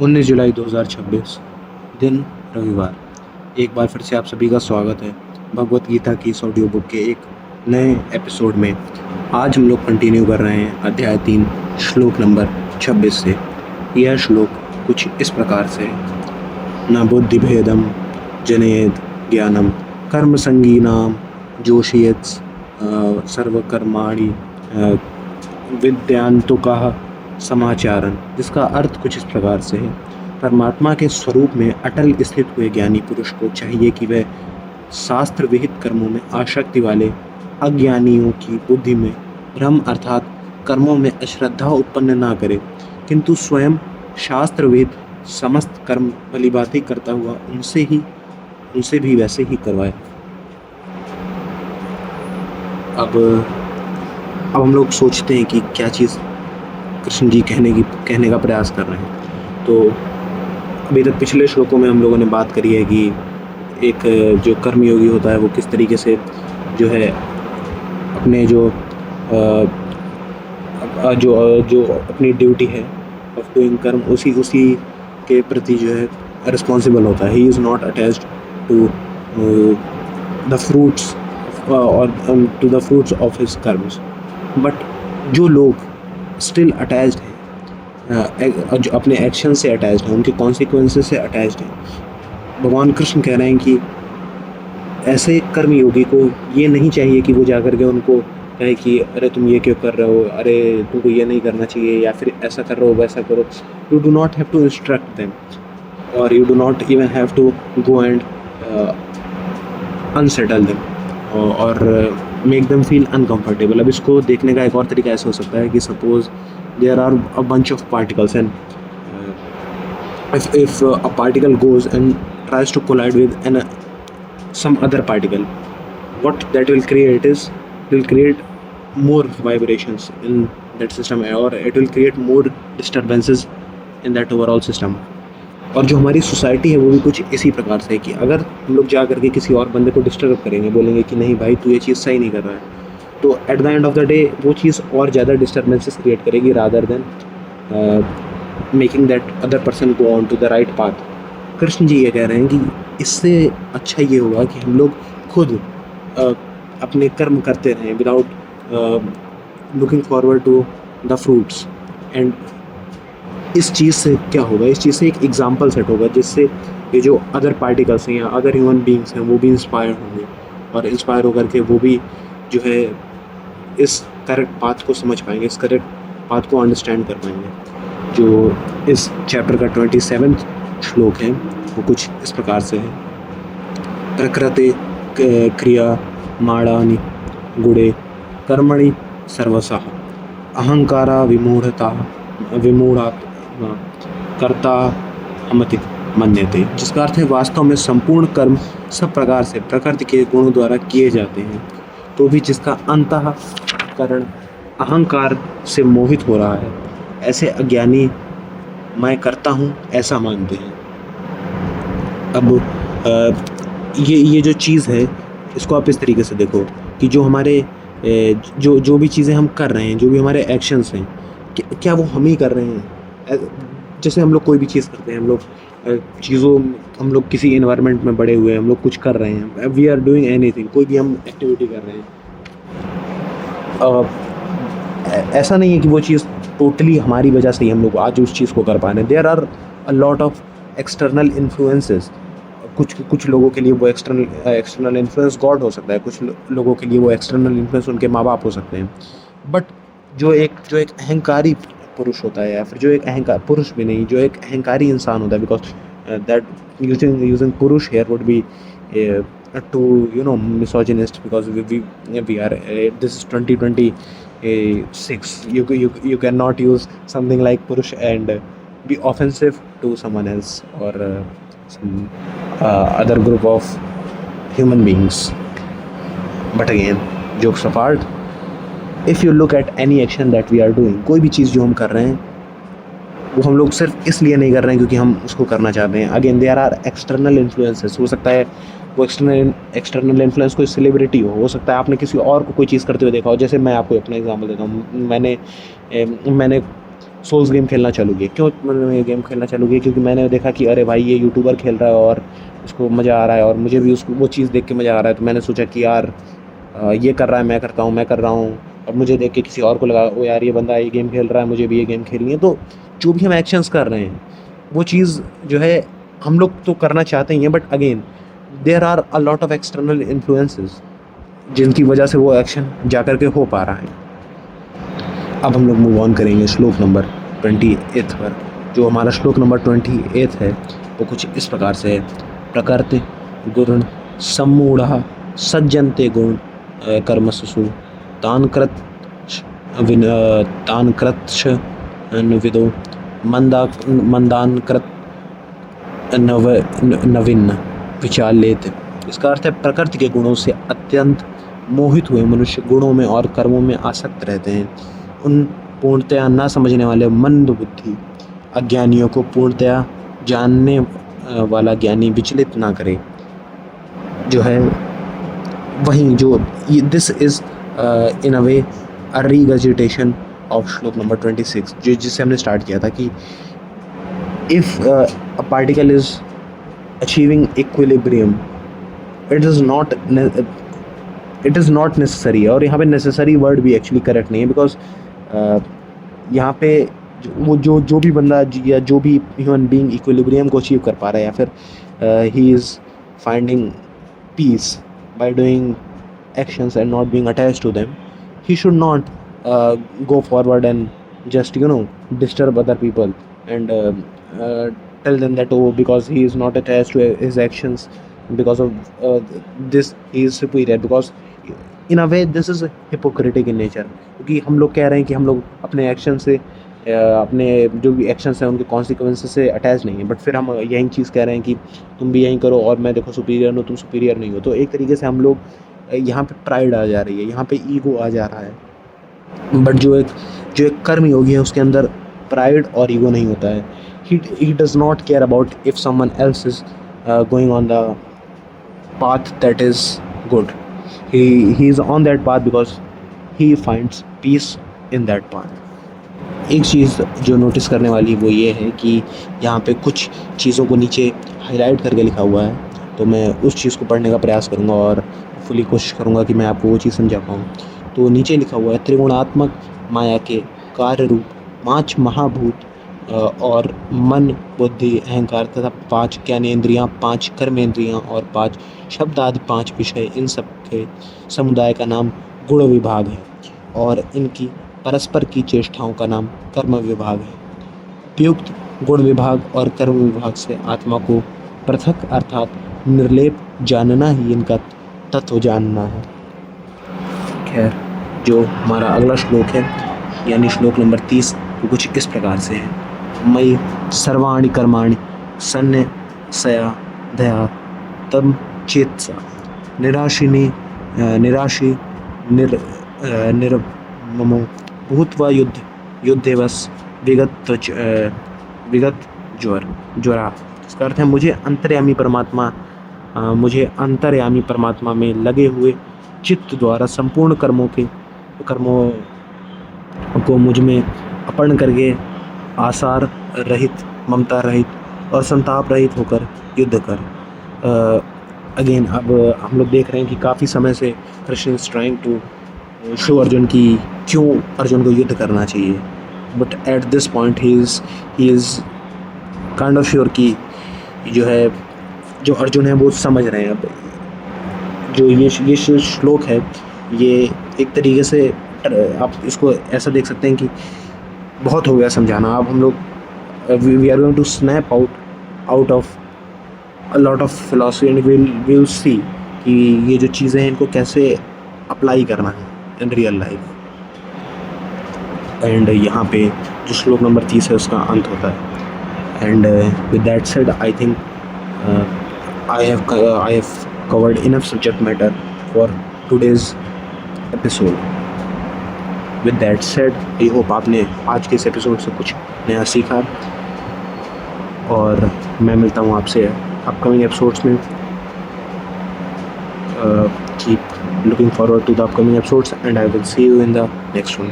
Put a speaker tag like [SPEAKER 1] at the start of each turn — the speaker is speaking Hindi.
[SPEAKER 1] 19 जुलाई 2026 दिन रविवार। एक बार फिर से आप सभी का स्वागत है भगवत गीता की इस ऑडियो बुक के एक नए एपिसोड में। आज हम लोग कंटिन्यू कर रहे हैं अध्याय 3 श्लोक नंबर 26 से। यह श्लोक कुछ इस प्रकार से है। न बुद्धि भेदम जनयेद ज्ञानम कर्म संगीनाम जोशयेत् सर्वकर्माणि विद्यांतुकः समाचारण, जिसका अर्थ कुछ इस प्रकार से है। परमात्मा के स्वरूप में अटल स्थित हुए ज्ञानी पुरुष को चाहिए कि वह शास्त्र विहित कर्मों में आसक्ति वाले अज्ञानियों की बुद्धि में भ्रम अर्थात कर्मों में अश्रद्धा उत्पन्न ना करे, किंतु स्वयं शास्त्र विहित समस्त कर्म भलीभांति करता हुआ उनसे भी वैसे ही करवाए। अब हम लोग सोचते हैं कि क्या चीज़ कृष्ण जी कहने का प्रयास कर रहे हैं। तो अभी तक पिछले श्लोकों में हम लोगों ने बात करी है कि एक जो कर्मयोगी होता है वो किस तरीके से जो है अपने जो अपनी ड्यूटी है ऑफ डूइंग कर्म उसी के प्रति जो है रिस्पॉन्सिबल होता है। He is not attached to the fruits और to the fruits of his karmas. But जो लोग स्टिल अटैच्ड हैं, जो अपने एक्शन से अटैच्ड हैं, उनके कॉन्सिक्वेंसेस से अटैच्ड हैं, भगवान कृष्ण कह रहे हैं कि ऐसे कर्मयोगी को ये नहीं चाहिए कि वो जा कर के उनको कहे कि अरे तुम ये क्यों कर रहे हो, अरे तुमको ये नहीं करना चाहिए, या फिर ऐसा कर रहे हो वैसा करो। You do not have to instruct them और you do not even have to go and unsettle them और मेक देम फील अनकम्फर्टेबल। अब इसको देखने का एक और तरीका ऐसा हो सकता है कि suppose there are a bunch of particles and if a particle goes and tries to collide with some other particle, what that will create is it will create more vibrations in that system, or it will create more disturbances in that overall system. और जो हमारी सोसाइटी है वो भी कुछ इसी प्रकार से है कि अगर हम लोग जा करके किसी और बंदे को डिस्टर्ब करेंगे, बोलेंगे कि नहीं भाई तू ये चीज़ सही नहीं कर रहा है, तो at the end of the day वो चीज़ और ज़्यादा डिस्टर्बेंसेस क्रिएट करेगी rather than making that other person go on to the right path. Krishna ji ये कह रहे हैं कि इससे अच्छा ये होगा कि हम लोग खुद अपने कर्म करते रहें without looking forward to the fruits. And इस चीज़ से क्या होगा, इस चीज़ से एक एग्जाम्पल सेट होगा जिससे ये जो अदर पार्टिकल्स हैं या अदर ह्यूमन बींग्स हैं वो भी इंस्पायर होंगे और इंस्पायर होकर के वो भी जो है इस करेक्ट पाथ को समझ पाएंगे, इस करेक्ट पाथ को अंडरस्टैंड कर पाएंगे। जो इस चैप्टर का 27वां श्लोक है वो कुछ इस प्रकार से है। प्रकृति क्रिया माणानि गुणे कर्मणि सर्वशः अहंकारा विमूढ़ात् कर्ता हमति मन्यते, जिसका अर्थ है वास्तव में संपूर्ण कर्म सब प्रकार से प्रकृति के गुणों द्वारा किए जाते हैं, तो भी जिसका अंतःकरण अहंकार से मोहित हो रहा है, ऐसे अज्ञानी मैं करता हूँ ऐसा मानते हैं। अब ये जो चीज़ है इसको आप इस तरीके से देखो कि जो हमारे जो भी चीज़ें हम कर रहे हैं, जो भी हमारे एक्शंस हैं, क्या वो हम ही कर रहे हैं। जैसे हम लोग कोई भी चीज़ करते हैं, हम लोग किसी एनवायरनमेंट में बड़े हुए हैं, हम लोग कुछ कर रहे हैं, वी आर डूइंग एनीथिंग, कोई भी हम एक्टिविटी कर रहे हैं, ऐसा नहीं है कि वो चीज़ टोटली हमारी वजह से ही हम लोग आज उस चीज़ को कर पा रहे हैं। There are a lot of external influences. कुछ लोगों के लिए वो एक्सटर्नल इन्फ्लुएंस गॉड हो सकता है, कुछ लोगों के लिए वो एक्सटर्नल इन्फ्लुएंस उनके माँ बाप हो सकते हैं। बट जो एक अहंकारी पुरुष होता है, या फिर जो एक अहंकार पुरुष भी नहीं, जो एक अहंकारी इंसान होता है, बिकॉज दैट यूजिंग पुरुष here would be to misogynist, because we are this is 2026. You cannot use something like purush and be offensive to someone else or some other group of human beings. But again, jokes apart, if you look at any action that we are doing, कोई भी चीज़ जो हम कर रहे हैं वो हम लोग सिर्फ इसलिए नहीं कर रहे हैं क्योंकि हम उसको करना चाहते हैं। Again there are external influences. हो सकता है वो एक्सटर्नल इन्फ्लुएंस कोई सेलिब्रिटी हो सकता है आपने किसी और को कोई चीज़ करते हुए देखा हो। जैसे मैं आपको अपना एग्जांपल देता हूँ, मैंने सोल्स गेम खेलना चालू किया। क्यों मैंने ये गेम खेलना चालू किया? क्योंकि मैंने देखा कि अरे भाई ये यूट्यूबर खेल रहा है और उसको मज़ा आ रहा है और मुझे भी उसको वो चीज़ देख के मज़ा आ रहा है। तो मैंने सोचा कि यार ये कर रहा है, मैं करता हूँ, मैं कर रहा हूँ, और मुझे देख के किसी और को लगा ओ यार ये बंदा ये गेम खेल रहा है, मुझे भी ये गेम खेलनी है। तो जो भी हम एक्शंस कर रहे हैं वो चीज़ जो है हम लोग तो करना चाहते ही हैं, but again there are a lot of external influences जिनकी वजह से वो एक्शन जा कर के हो पा रहा है। अब हम लोग मूव ऑन करेंगे श्लोक नंबर 28 पर। जो हमारा श्लोक नंबर 28 है वो कुछ इस प्रकार से है। प्रकृति गुण सम्मूढ़ सज्जन्ते गुण कर्मसु तानकृत तानकृत्श विदो मंदानकृत नवीन विचालेत। इसका अर्थ है प्रकृति के गुणों से अत्यंत मोहित हुए मनुष्य गुणों में और कर्मों में आसक्त रहते हैं। उन पूर्णतया ना समझने वाले मंद बुद्धि अज्ञानियों को पूर्णतया जानने वाला ज्ञानी विचलित ना करे। जो है वहीं जो this is in a way a regurgitation of shlok number 26 जो जिससे हमने स्टार्ट किया था कि if a particle is achieving equilibrium it is not necessary. और यहाँ पे नेसेसरी वर्ड भी एक्चुअली करेक्ट नहीं है, बिकॉज यहाँ पे वो जो भी बंदा या जो भी ह्यूमन बीइंग इक्विलिब्रियम को अचीव कर पा रहा है या फिर he is finding peace by doing actions and not being attached to them, he should not go forward and just disturb other people and tell them that oh because he is not attached to his actions, because of this he is superior, because in a way this is hypocritic in nature। क्योंकि हम लोग कह रहे हैं कि हम लोग अपने एक्शन से अपने जो भी एक्शंस हैं उनके कॉन्सिक्वेंसेस से अटैच नहीं है, बट फिर हम यही चीज़ कह रहे हैं कि तुम भी यही करो और मैं देखो सुपीरियर हूँ, तुम सुपीरियर नहीं हो। तो एक तरीके से हम लोग यहाँ पे प्राइड आ जा रही है, यहाँ पे ईगो आ जा रहा है। बट जो एक कर्म योगी है उसके अंदर प्राइड और ईगो नहीं होता है। He does not care about if someone else is going on the path that is good. He is on that path because he finds peace in that path। एक चीज़ जो नोटिस करने वाली वो ये है कि यहाँ पे कुछ चीज़ों को नीचे हाईलाइट करके लिखा हुआ है, तो मैं उस चीज़ को पढ़ने का प्रयास करूँगा और फुली कोशिश करूँगा कि मैं आपको वो चीज़ समझा पाऊँ। तो नीचे लिखा हुआ है त्रिगुणात्मक माया के कार्य रूप 5 महाभूत और मन बुद्धि अहंकार तथा 5 ज्ञानेंद्रियाँ, 5 कर्मेंद्रियाँ और 5 शब्द आदि 5 विषय, इन सब के समुदाय का नाम गुण विभाग है और इनकी परस्पर की चेष्टाओं का नाम कर्म विभाग है। उपयुक्त गुण विभाग और कर्म विभाग से आत्मा को पृथक अर्थात निर्लेप जानना ही इनका तत्व जानना है। खैर, जो हमारा अगला श्लोक है यानी श्लोक नंबर 30 वो कुछ इस प्रकार से है। मयि सर्वाणि कर्माणि सन्न्यसया दया तम चेतसा निराशी निर्ममो भूत्वा युद्धेवस विगत ज्वरा। इसका अर्थ है मुझे अंतर्यामी परमात्मा में लगे हुए चित्त द्वारा संपूर्ण कर्मों को मुझ में अपर्ण करके आसार रहित, ममता रहित और संताप रहित होकर युद्ध कर। अगेन अब हम लोग देख रहे हैं कि काफ़ी समय से Krishna is trying to show Arjun की क्यों अर्जुन को युद्ध करना चाहिए, but at this point he is kind of sure कि जो अर्जुन है वो समझ रहे हैं। अब जो ये श्लोक है ये एक तरीके से आप इसको ऐसा देख सकते हैं कि बहुत हो गया समझाना। अब हम लोग we are going to snap out of a lot of philosophy and will see कि ये जो चीज़ें हैं इनको कैसे अप्लाई करना है इन रियल लाइफ। एंड यहाँ पे जो श्लोक नंबर 30 है उसका अंत होता है। And with that said I think I have covered enough subject matter for today's episode. With that said I hope आपने आज के इस एपिसोड से कुछ नया सीखा और मैं मिलता हूँ आपसे अपकमिंग एपिसोड्स में। Keep looking forward to the upcoming episodes and I will see you in the next one.